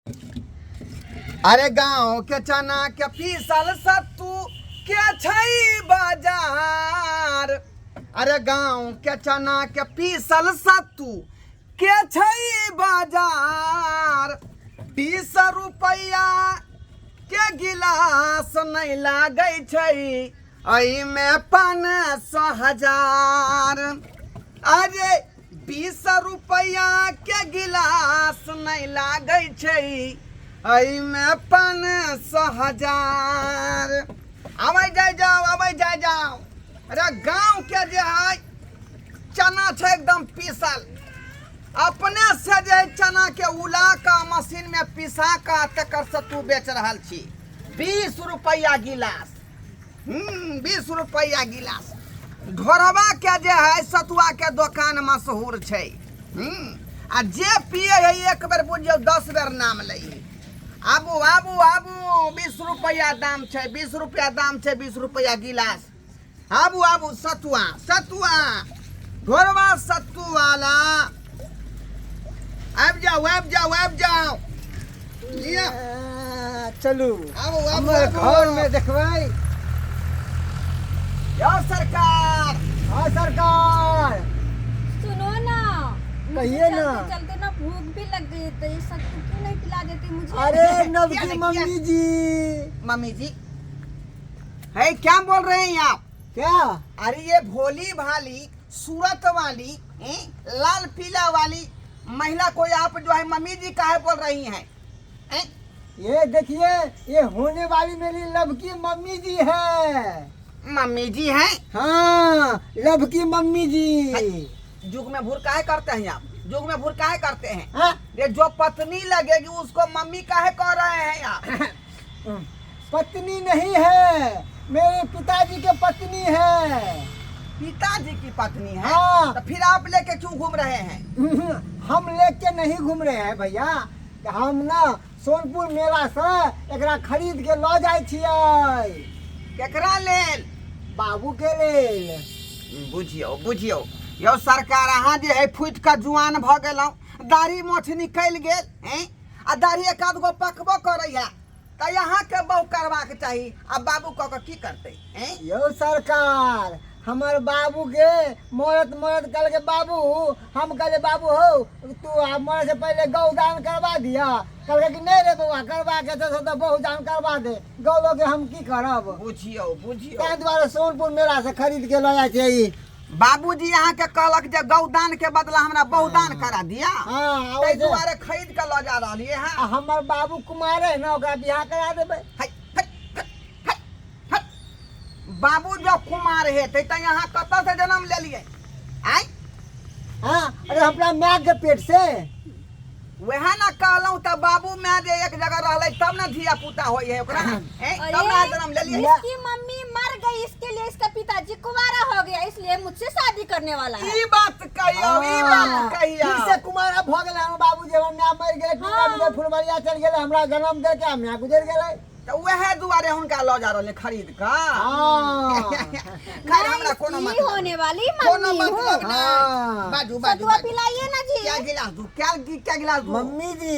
अरे गाँव के चना के पीसल सत्तू के छई बाजार। अरे गाँव के चना के पीसल सत्तू के छई बाजार। 20 रुपया के गिलास नहीं लागे छई, आई में 500 हजार। अरे 20 रुपया के गिलास नहीं लागे छई, आई में 500 हजार। आवे जाए जाओ। अरे गांव के जे है चना छे एकदम पीसल, अपने से जे चना के उला का मशीन में पिसा का तकर सत्तू बेच रहल छी। 20 रुपया गिलास। 20 रुपया गिलास। ढोरवा के जे है सतुआ के दुकान मशहूर छे। आ जे पिए है एक बेर बुझियो 10 बेर नाम लई। आबू 20 रुपया दाम छे, 20 रुपया दाम छे, 20 रुपया गिलास। आबू सतुआ घोरवा सत्तू वाला। आब जाओ लिया चलू आबू हमर घर में देखबै। यो सरकार। हाँ सरकार सुनो ना, कहिए ना। चलते चलते ना भूख भी लग गई, तो ये सत्तू क्यों नहीं पिला देती मुझे? अरे नवकी मम्मी जी। मम्मी जी है क्या बोल रहे हैं आप? क्या? अरे ये भोली भाली सूरत वाली लाल पीला वाली महिला को आप जो है मम्मी जी काहे बोल रही हैं? ये देखिए, ये होने वाली मेरी लव की मम्मी जी है। मम्मी जी हैं? हाँ, लव की मम्मी जी। जुग में भूर काहे करते हैं आप? जुग में भूर काहे करते हैं? हाँ? ये जो पत्नी लगेगी उसको मम्मी काहे कह रहे हैं आप? पत्नी नहीं है, मेरे पिताजी के पत्नी है। पिताजी की पत्नी है? हाँ। तो फिर आप लेके क्यों घूम रहे हैं? हम लेके नहीं घूम रहे हैं भैया, हम ना सोनपुर मेला से एकरा खरीद के लो जाय छियै। केकरा लेल? बाबू के लेल। बुझियो यो सरकार, अहाँ जे है फूट के जुआन भ गेलौ, दाढ़ी मोछ निकल गेल हैं, आ दाढ़ी एक आध गो पकबो करैया, त यहाँ के बहु करबाक चाही। आ बाबू क के की करते हैं? यो सरकार, हमार बाबू के मरत कल के बाबू, हम कहले बाबू हो तू मरे से पहले गौदान करवा दिया। कल कि नहीं रे बउआ, करवा के तो बहुदान करवा दे। गौ लोग हम की करब? बुझियो ताहि दुआरे सोनपुर मेला से खरीद के लो जाय छै। बाबूजी यहाँ के कहलक जे गौदान के बदला हमरा बहुदान करा दिया, हाँ, ताहि दुआरे खरीद के लो जा रहलिए हैं। हमर बाबू कुमार है ना, ओकरा बियाह करा देबै। बाबू जो कुमार हेतै त यहाँ कतऽ से जन्म लेलिए? आय हाँ, अरे हमरा माय के पेट से। वह ना कहलौं त बाबू माय जे एक जगह रहलै तब ना धिया पुता होई है ओकरा। तब ना जन्म लेलिए। इसकी मम्मी मर गई, इसके लिए इसका पिताजी कुंवारा हो गया, इसलिए मुझसे शादी करने वाला है। ई बात कहियो। फिर से कुमार भ गेलै हमर बाबू जे हमरा मर गेलै, टीका फुलबरिया चल गेलै, हमरा जन्म दे के हमरा गुजर गेलै। त वह दुआरे हुनका लो जा रहले खरीद का। खैर हमरा कोनो इसकी मतलब होने वाली कोनो मम्मी हूँ। मतलब ना। बाजू सतुआ पिलाइए ना जी। क्या गिलास दूं? क्या गिलास दूं? मम्मी जी।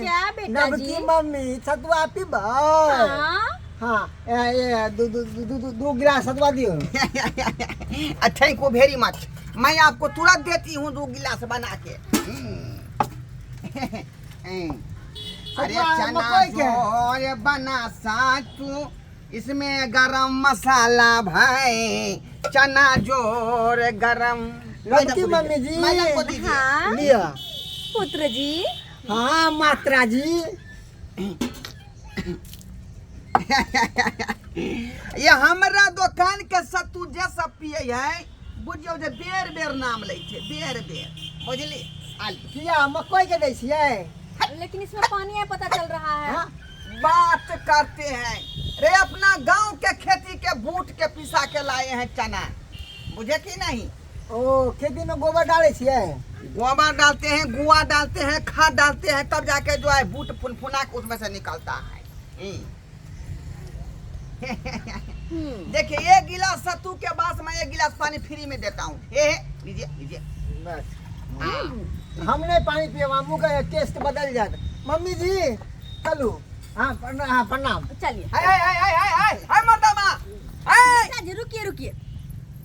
क्या बेटा नव जी? की मम्मी सतुआ पीबै? हाँ? हाँ, ये दो गिलास सतुआ दियो। Thank you very much. मैं आपको तुरंत देती हूँ 2 गिलास बना के। अरे चना मकई के। जोर बना सातू, इसमें गरम मसाला भाई, चना जोर गरम। लड़की मम्मी जी। मैडम को दीजिए। हाँ? लिया। पुत्र जी। हाँ मात्रा जी। ये हमरा दुकान के सत्तू जे सब पिए है, बुझियो जे बेर नाम लै छै, बेर बुझली? आलू किया मकई के दै छियै? लेकिन इसमें पानी है, पता चल रहा है। हाँ? बात करते हैं रे, अपना गांव के खेती के बूट के पिसा के लाए हैं चना, बुझे कि नहीं? ओ, खेती में गोबर डाले छियै? गोबर डालते हैं, गुआ डालते हैं, खाद डालते हैं, तब जाके जो है बूट फुनफुना के उसमें से निकलता है। देखिए 1 गिलास सत्तू के बाद मैं 1 गिलास पानी फ्री में देता हूँ। लीजिए बस। हम नहीं पानी पिए, मुँह का टेस्ट बदल जाता। मम्मी जी चलू। हाँ प्रणाम। चलिए हाय मर्दाना, हाय पिताजी रुकिए रुकिए।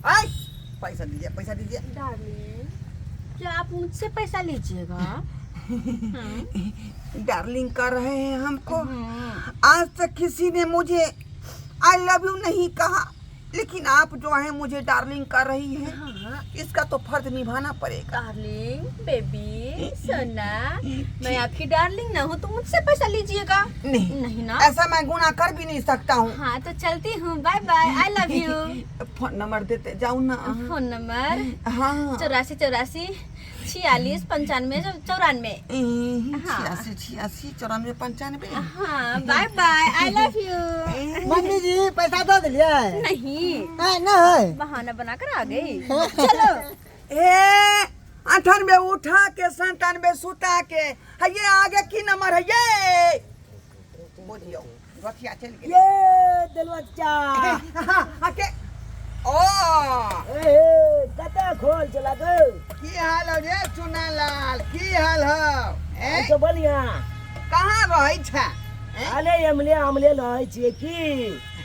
हाय, पैसा दीजिए, पैसा दीजिए। डार्लिंग, क्या आप मुझसे पैसा लीजिएगा? डार्लिंग कर रहे हैं हमको। आज तक किसी ने मुझे आई लव यू नहीं कहा, लेकिन आप जो है मुझे डार्लिंग कर रही है। हाँ। इसका तो फर्ज निभाना पड़ेगा। डार्लिंग, बेबी, सोना, मैं आपकी डार्लिंग ना हूँ तो मुझसे पैसा लीजिएगा? नहीं नहीं ना। ऐसा मैं गुनाह कर भी नहीं सकता हूँ। हाँ तो चलती हूँ, bye bye, I love you. Phone number देते जाऊँ ना। फोन नंबर हाँ 84 46 95 94। हाँ। 86 94 95। हाँ bye bye, I love you. Mummy जी पैसा दे दिलिए? नहीं, नहीं बहाना बनाकर आ गई। चलो। ए 98 उठा के 97 सुता के है, ये आगे की नंबर है ये? बोलियो रखिया चल गई। ये दिलवच्चा आके ओ कता खोल चला दो। की हाल है रे चुनालाल, की हाल है? तो बढ़िया। कहाँ रही छे? अले हमले रहै छियै की?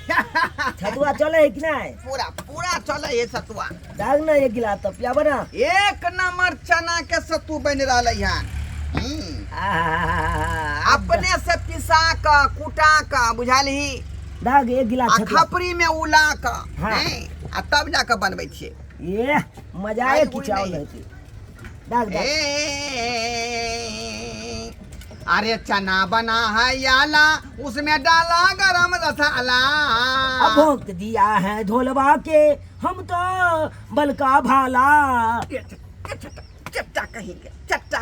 छतुआ चले है कि नहीं? पूरा पूरा चले ये सतुआ। दाग ना एक गिलास तो पिया बना। एक नंबर चना के सत्तू बन रहा है। अपने से पिसा का कुटा का बुझाली, दाग एक गिलास छतुआ। खपरी में उला का हाँ। आ तब जाकर बनबै छियै। ये मजा है कि चावल रहती। दाग दाग। अरे चना बना है याला, उसमें डाला गरम मसाला। अब भोग दिया है ढोलवा के हम तो बलका भाला। चट्टा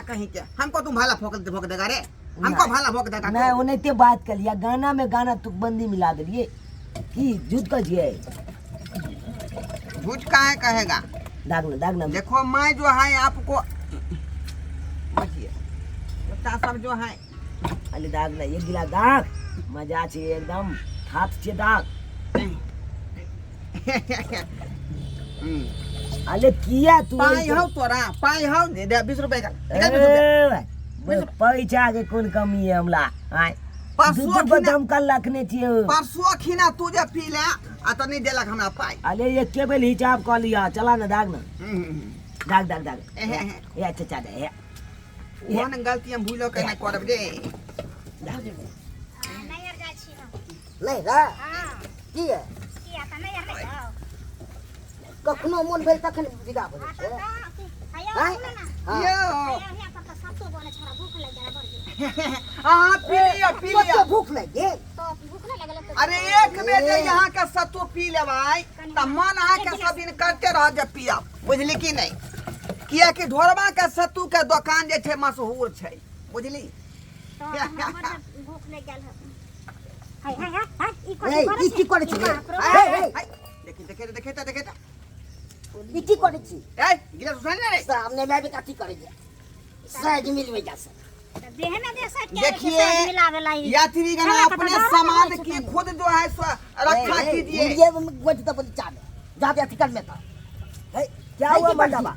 कहीं के हमको तुम भाला भोग देगा रे? हमको भाला भोग देगा? मैं उन्हें बात कर लिया, गाना में गाना तुकबंदी मिला दिए कि झूठ का जिए। झूठ काहे कहेगा? दाग ना देखो मैं जो है आपको बचिए सब जो है। अले दाग ना एक गिलास दाग मजा छे एकदम हाथ छे दाग। अले किया तू पाई हो तोरा, पाई हो दे 20 रुपए का। पैसा के कौन कमी है हमला? आय परसों बदम कल रखने छिए। परसों खिना तू जे पी ले आ तो नहीं देलक हमरा पाई। अले ये केबल हिसाब कर लिया। चला ना दाग ना दाग ये अच्छा दे। वो न गलती हम भूलो के नहीं करब रे। नहीं रा की है कखनो मन भेल तखन विदा बोले छै। यो हां पी लिया भूख लगे। अरे एक बेटे यहाँ का सत्तू पी लेवाई त मन अहाँ के सब दिन करते रह जब पिया, बुझली कि नहीं? किया कि ढोरबा के सत्तू के दुकान जे छै मशहूर छै, बुझली? ई की करे छी? देखे ई की करे छी? ए गिलास सुन रे सामने में भी काठी करे जे सहज मिलवे जा से। देखिए यात्रीगण अपने सामान की खुद जो है रक्षा कीजिए। ये गोट तो बोली चाबे जाते अतिकल में था। क्या हुआ मर्दाबा?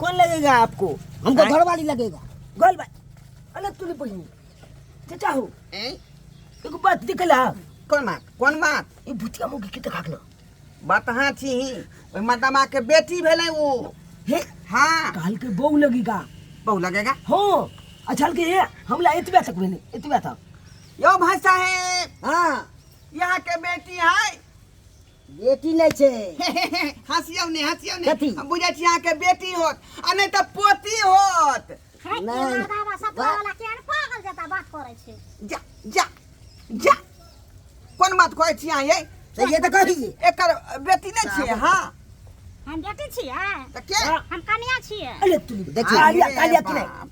कौन लगेगा आपको? हमको घर वाली लगेगा। गोल भाई अलग तूने पहिनी चाचा हो एगो बात दिखला। कौन बात? ई भुतिया मुगी के तकाक ना बात हाँ छी ओई मर्दाबा के बेटी भेले वो। हे हाँ काल के बहू लगेगा। बहु लगेगा? हो अच्छा के ये हमला इतबे तक बने इतबे था। यो भाई साहेब हां यहाँ के बेटी है। बेटी नहीं छे। हंसियो ने कथी? हम बुझे छी यहाँ के बेटी होत आ नहीं तो पोती होत। नहीं जा कौन बात कहै छी यहाँ ये? ये तो कही एकर बेटी नहीं छे? हाँ हम बेटी छियै, तो के हम कन्या छियै। अरे तू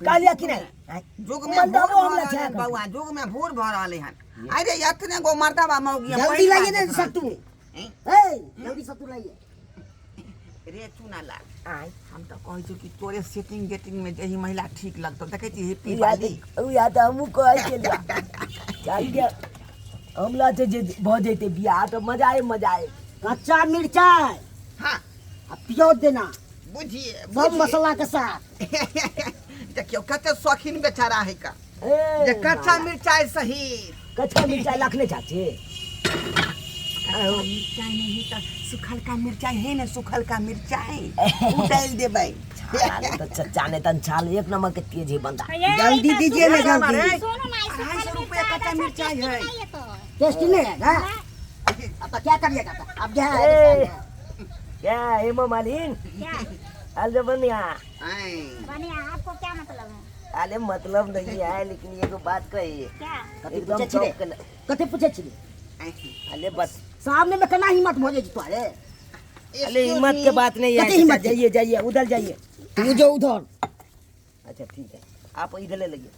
कालिया की नहीं जुग में मर्दाबा भूर हमला भऽ रहलै छा हन बउआ, जुग में भूर भऽ रहलै हन। अरे इतने गो मर्दाबा मौगी जल्दी लाइए ना सत्तू। ए जल्दी सत्तू लाइए रे चुना ला। हम तो कहै छी कि तोरे सेटिंग गेटिंग में जही महिला ठीक लगतो। देखै छी हैप्पी वाली या तो हमू कहै के लिया चल के हमला से जे भ जैते बियाह तो मजा आए। कच्चा मिर्चाई हाँ अब पियो देना बुझिए सब मसाला के साथ। देखियो कते शौकीन बेचारा है का। जे कच्चा मिर्चाई सही कच्चा मिर्चाई रखने चाचे मिर्चाई नहीं तो सुखल का मिर्चाई है ना, सुखल का मिर्चाई डाल दे भाई। तो चचा ने तन छाल एक नंबर के तेज है बंदा। जल्दी दीजिए ना, जल्दी। सुनो ना, इसको 250 खाली रुपया मिर्चा कच्चा का मिर्चाई है। चाहिए तो। टेस्टी नहीं है ना? अब तो क्या करिएगा? अब क्या ए, है? क्या हेमा मालिन क्या अरे बनिया बढ़िया, आपको क्या मतलब है? अरे मतलब नहीं है लेकिन ये तो बात कही है क्या एकदम पूछे छिरे? चौक के- कते पूछे छी? अरे बस सामने में कना हिम्मत हो जाए तुम्हारे? अरे हिम्मत के बात नहीं है कते हिम्मत है? जाइए जाइए उधर जाइए। तू जो उधर अच्छा ठीक है आप इधर ले लगिए।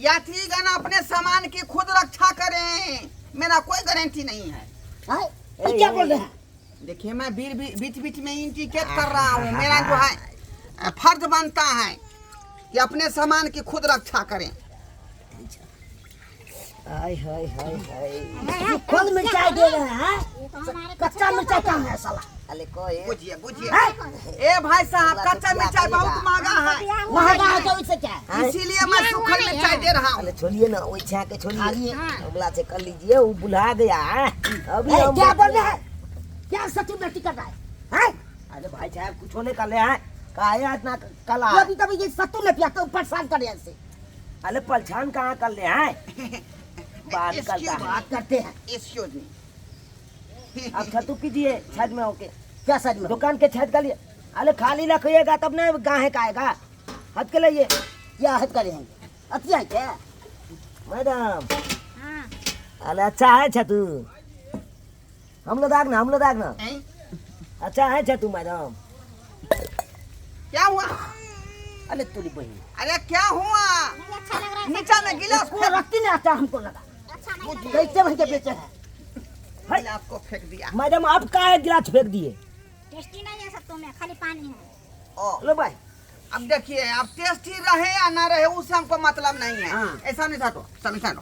या ठीक है ना, अपने सामान की खुद रक्षा करें, मेरा कोई गारंटी नहीं है। हैं? ये क्या बोल रहे हैं? देखिए मैं बीच बीच में इंडिकेट कर रहा हूँ, मेरा जो है फर्ज बनता है कि अपने सामान की खुद रक्षा करें। हाय हाय हाय हाय खुद मिर्चाई दे रहे हैं? ये तो हमारे कच्चा मिर्चाई कहाँ है साला? अरे कोई बुझिए बुझिए, ए भाई साहब कच्चा मिर्चाई बहुत महंगा है, महंगा है तो इससे क्या है? इसीलिए मैं सुखल मिर्चाई दे रहा हूँ। अरे छोड़िए ना वो छा के छोड़िए खालिए। अगला से कर लीजिए वो बुला गया है अभी ए, हम क्या बोल रहे हैं? क्या सच्ची बेटी कर रहा है? हैं? अरे भाई साहब कुछ होने का ले है कहा है इतना कला वो अभी तभी ये सत्तू नहीं पिया तो परेशान कर रहे हैं इससे। अरे पलछान कहाँ कर ले हैं बात करता है बात करते हैं। Excuse me। अब छतु कीजिए छत में होके क्या सच में? दुकान के छत का लिए अरे खाली रखिएगा तब ना गाहे का आएगा हद के लिए क्या हद करेंगे? अति है क्या? मैडम हाँ, अरे अच्छा है छतु हम लोग दागना हैं? अच्छा है छतु मैडम क्या हुआ? अरे तुली बहन अरे क्या हुआ? नहीं अच्छा लग रहा है। नीचा में गिलास को रखती नहीं आता हमको लगा। अच्छा नहीं लग कैसे भैया बेचे हैं? गिलास को फेंक दिया। मैडम आप का है गिलास फेंक दिए टेस्टी नहीं है सत्तू में, खाली पानी है। ओ, लो भाई अब देखिए, अब टेस्टी रहे या ना रहे उससे हमको मतलब नहीं है। हाँ। ऐसा नहीं था तो समझा लो,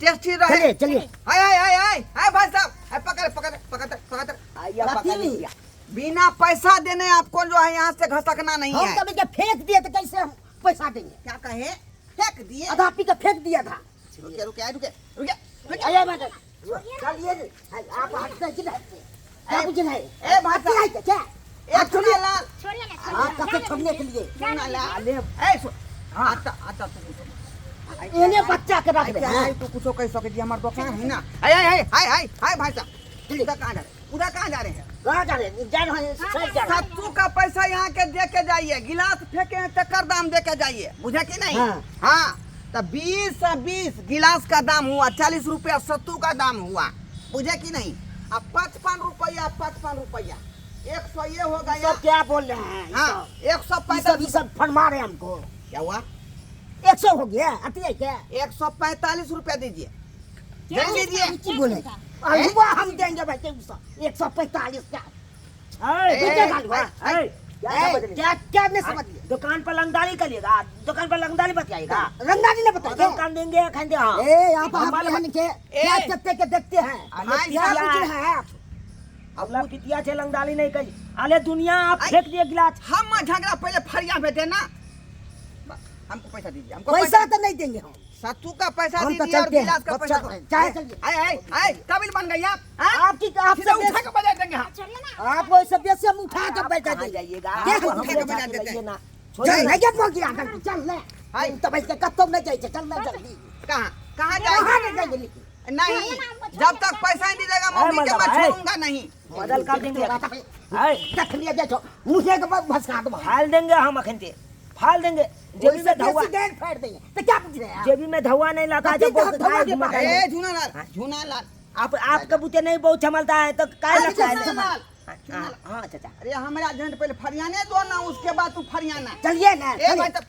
टेस्टी रहे। चलिए चलिए। हाय हाय हाय हाय हाय भाई साहब, हाय पकड़। आइया रखती पकड़ नहीं। लिया बिना पैसा देने आपको जो है यहाँ से घसकना नहीं हम है। कभी के फेंक दिए तो कैसे हम पैसा देंगे? क्या कहे? फेंक दिए। आधा पी के फेंक दिया था। रुके। अरे मैडम चलिए आप हटते कि नहीं? आप मुझे नहीं ए भाई क्या है क्या? एक छोड़िए लाल। छोड़िए ना, आप छोड़िए कते ना। छोड़ने के लिए सुना लाल। अरे ए सुन, आता तू इन्हें बच्चा के रख दे। क्या है तू कुछ कह सके हमारे दुकान है ना। हाय भाई साहब, उधर कहाँ जा रहे हैं? कहाँ जा रहे हैं? जा रहे हैं सर जा रहे हैं। सत्तू का पैसा यहाँ के दे के जाइए, गिलास फेंके हैं तकर दाम दे के जाइए, बुझे कि नहीं? हाँ। हाँ तो 20 गिलास का दाम हुआ, 40 रुपया सत्तू का दाम हुआ, बुझे कि नहीं? अब 55 रुपया 100 ये हो गया। सब क्या बोल रहे हैं? हाँ ये 145 सब फरमा रहे हैं हमको। क्या हुआ? 100 हो गया अति है क्या? 145 रुपया दीजिए, क्या दे दीजिए। की बोले? अरे हम देंगे भाई 145 का। ए, क्या गाल हुआ? ए, क्या समझ रहे? क्या क्या नहीं समझ लिया? दुकान पर लंगदारी करिएगा दुकान पर लंगदारी बताइएगा रंगानी ने बताया दुकान देंगे खाएंगे हाँ ए आप हमारे बहन के क्या चत्ते के देखते हैं? भाई क्या साहब, पूछ रहे हैं आप? अगला पितिया से लंगदारी नहीं करी अरे दुनिया आप फेंक दिए गिलास हम झगड़ा पहले फरिया में देना, हमको पैसा दीजिए, हमको पैसा तो नहीं देंगे हम। सत्तू का पैसा हम तो दीजिए और चलते हैं, गिलास का पैसा बच्चा चाहे चलिए। आए काबिल बन गई आप, हाँ? आपकी आपसे सीधे उठा बेस- के बजा देंगे हम। छोड़िए ना। आप वैसे बेसे हम उठा के बैठा कहाँ देंगे। जाइएगा क्या आप हम हमरे उठा के साथ बजा देते रहिए हैं? ना चल छोड़िए नहीं के पहुंच गया अंकल चल ले हाय। तो भाई के कत्तो नहीं जाए चल ना जल्दी कहाँ कहाँ जाएंगे? नहीं जाएंगे लेकिन नहीं, जब तक पैसा नहीं दीजिएगा मम्मी के मैं है। छोड़ूंगा नहीं। बदल कर देंगे देख लिया देखो मुझे के बाद भसका दो फाल देंगे हम अखन से फाल देंगे जेबी में धवा डेढ़ फेंक देंगे तो क्या पूछ रहे हैं आप? जेबी में धवा नहीं लगा कथी जब बहुत धवा गाय के घुमा पास? है। ए झूना लाल, आपका बूते नहीं बहुत संभलता है तो काय अरे लगता है झूना लाल। हाँ चाचा अरे हमारा झंड पहले फरियाने दो ना, उसके बाद तू फरियाना। चलिए ना ए भाई साहब,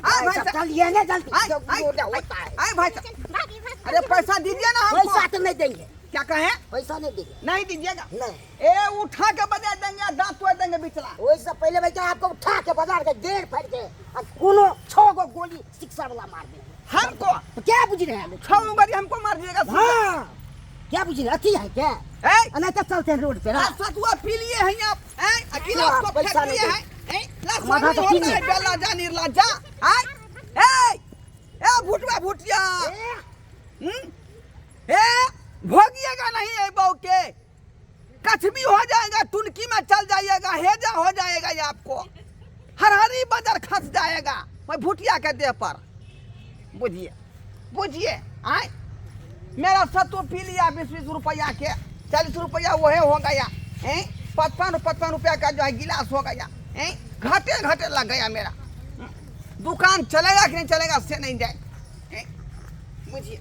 हाँ भाई साहब, चलिए ना जल्दी आए, जो आए, बोला होता है आए भाई साहब, भागी, भागी। अरे पैसा दीजिए ना पैसा हमको। तो नहीं देंगे क्या कहे? पैसा नहीं देंगे नहीं दीजिएगा। नहीं ए उठा के बजा देंगे, दांत तोड़ देंगे बिचला। वैसे पहले भाई आपको उठा के बाजार के डेढ़ फेंक के और कोनो 6 गो गोली शिक्षा वाला मार देंगे हमको तो क्या बुझ रहे हैं 6 बारी हमको मार दिएगा। हाँ क्या बुझ रहे अति है क्या ए नहीं तो चलते हैं रोड पे ना सतुआ पी लिए हैं आप, गिलास को पैसा फेंक नहीं लिए दे। हैं, गिलास माथा सब तो होता ठीक है है बेला जा निर्ला जा आय ए भुटवा भुटिया ए भोगिएगा नहीं ये बहू के कछ भी हो जाएगा तुनकी में चल जाइएगा हेजा हो जाएगा ये आपको हरहरी बजर खस जाएगा मैं भुटिया के देह पर बुझिए बुझिए आय मेरा सत्तू पी लिया 20-20 रुपया के 40 रुपया वो है हो गया 55 रुपया का जो है गिलास हो गया घटे घटे लग गया मेरा दुकान चलेगा कि नहीं चलेगा से नहीं जाए बुझिए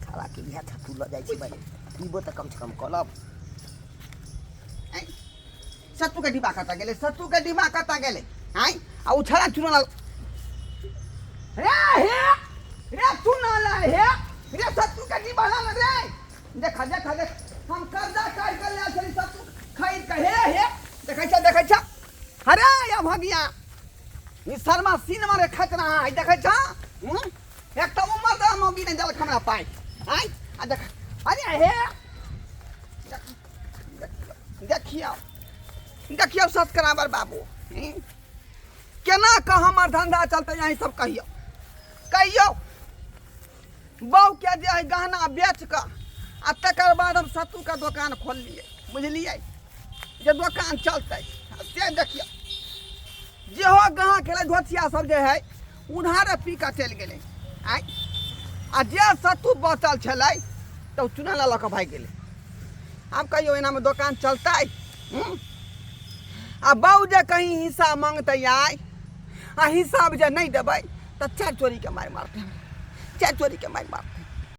खाला के लिया था तू ल जाई छी भाई पीबो त कम से कम कलब सत्तू के डिब्बा कता गेले सत्तू के डिब्बा कता गेले आय आ उछला चुना रे तू ना ला रे सत्तू के डिब्बा ला रे देखा देखा देख हम कर्जा काट कर ले चली सत्तू खाई के देखै छ अरे या भगिया ई शर्मा सीन मारे खत रहा है देखै छ एक तो उमर दा मोगी ने जल खमरा पाई आय आ देख अरे देखियो सब्सक्राइबर बाबू केना का हमर धंधा चलते यही सब कहियो बहू के जे है गहना बेच कर आ तकर बाद हम सत्तू का दुकान खोल लिए बुझलिए जे दुकान चलते से देखियो जे हो गहाँ खेले धोतिया सब जे है उधारे पी कर चल गए आय आ जे सत्तू बचल छलै तो चुना ला लऽ भाग गेलै आब कहियो एना में दुकान चलता है आ बहू जे कहीं हिस्सा मांगते आय आ हिसाब जे नहीं देबै तो चार चोरी के मार मारते चार चोरी के मार मारते